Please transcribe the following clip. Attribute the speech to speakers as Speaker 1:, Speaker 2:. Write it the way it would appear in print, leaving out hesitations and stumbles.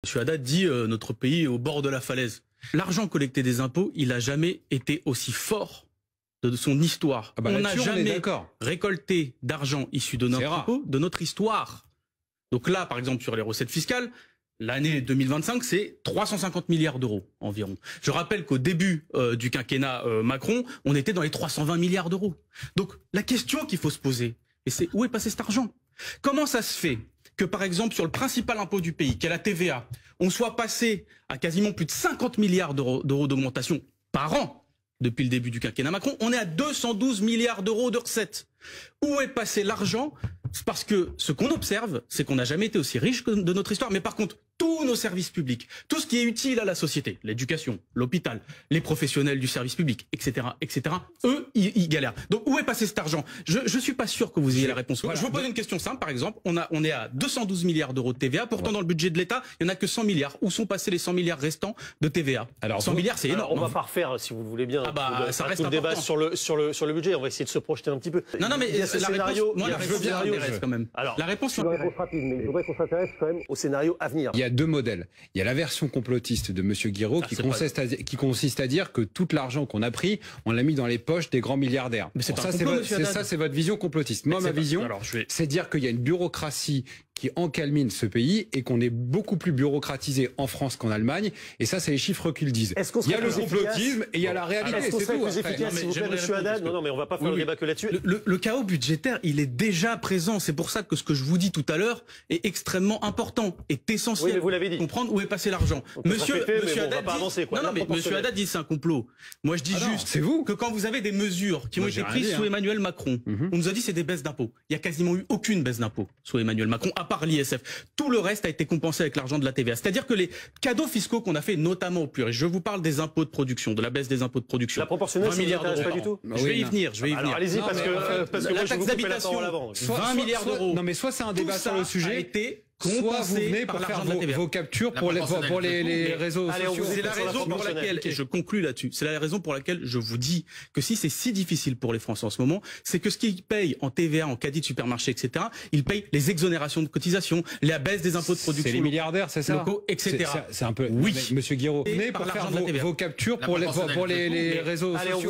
Speaker 1: M. Haddad dit notre pays est au bord de la falaise. L'argent collecté des impôts, il n'a jamais été aussi fort de son histoire.
Speaker 2: Ah bah
Speaker 1: on n'a jamais récolté d'argent issu de notre impôt, de notre histoire. Donc là, par exemple, sur les recettes fiscales, l'année 2025, c'est 350 milliards d'euros environ. Je rappelle qu'au début du quinquennat Macron, on était dans les 320 milliards d'euros. Donc la question qu'il faut se poser, c'est où est passé cet argent? Comment ça se fait que, par exemple, sur le principal impôt du pays, qui est la TVA, on soit passé à quasiment plus de 50 milliards d'euros d'augmentation par an depuis le début du quinquennat Macron? On est à 212 milliards d'euros de recettes. Où est passé l'argent? Parce que ce qu'on observe, c'est qu'on n'a jamais été aussi riche que de notre histoire. Mais par contre, tous nos services publics, tout ce qui est utile à la société, l'éducation, l'hôpital, les professionnels du service public, etc., eux, ils galèrent. Donc où est passé cet argent? Je suis pas sûr que vous ayez la réponse. Voilà. Je vous pose une question simple, par exemple. On est à 212 milliards d'euros de TVA. Pourtant, dans le budget de l'État, il n'y en a que 100 milliards. Où sont passés les 100 milliards restants de TVA? Alors, 100 milliards, c'est énorme.
Speaker 3: On va pas refaire, si vous le voulez bien,
Speaker 1: ça reste
Speaker 3: tout le débat sur le budget. On va essayer de se projeter un petit peu.
Speaker 1: Non, mais la réponse, moi, la réponse m'intéresse quand même.
Speaker 3: Alors,
Speaker 1: la réponse
Speaker 3: je réponse rapide, mais il faudrait qu'on s'intéresse quand même au scénario à venir.
Speaker 2: Il y a deux modèles. Il y a la version complotiste de M. Guiraud qui consiste à dire que tout l'argent qu'on a pris, on l'a mis dans les poches des grands milliardaires. Mais ça, c'est votre vision complotiste. Moi, ma vision, c'est dire qu'il y a une bureaucratie qui encalmine ce pays et qu'on est beaucoup plus bureaucratisé en France qu'en Allemagne. Et ça, c'est les chiffres qui le disent. Il y a le complotisme et il y a la réalité.
Speaker 3: Est-ce qu'on serait plus efficace, s'il vous plaît, M. Haddad? Non, mais on va pas faire le débat que là-dessus.
Speaker 1: Le chaos budgétaire, il est déjà présent. C'est pour ça que ce que je vous dis tout à l'heure est extrêmement important, est essentiel.
Speaker 3: Oui, mais vous l'avez dit.
Speaker 1: Comprendre où est passé l'argent. Monsieur Haddad dit c'est un complot. Moi, je dis juste que quand vous avez des mesures qui ont été prises sous Emmanuel Macron, on nous a dit c'est des baisses d'impôts. Il y a quasiment eu aucune baisse d'impôts sous Emmanuel Macron, à part l'ISF. Tout le reste a été compensé avec l'argent de la TVA. C'est-à-dire que les cadeaux fiscaux qu'on a fait, notamment aux plus riches, je vous parle des impôts de production, de la baisse des impôts de production.
Speaker 3: La proportionnelle,
Speaker 1: 20 milliards d'euros
Speaker 3: pas du tout.
Speaker 1: Je vais y venir,
Speaker 3: Alors allez-y, parce que
Speaker 1: la taxe d'habitation, 20 milliards d'euros.
Speaker 2: Non, mais soit c'est un débat sur le sujet, soit vous venez pour faire vos captures pour les réseaux sociaux.
Speaker 1: C'est la raison pour laquelle, et je conclus là-dessus, c'est la raison pour laquelle je vous dis que si c'est si difficile pour les Français en ce moment, c'est que ce qu'ils payent en TVA, en caddie de supermarché, etc., ils payent les exonérations de cotisations, la baisse des impôts de production.
Speaker 2: C'est les milliardaires, c'est ça?
Speaker 1: Locaux, etc.
Speaker 2: C'est un peu.
Speaker 1: Oui.
Speaker 2: Monsieur Guiraud, venez pour faire vos captures pour les réseaux sociaux.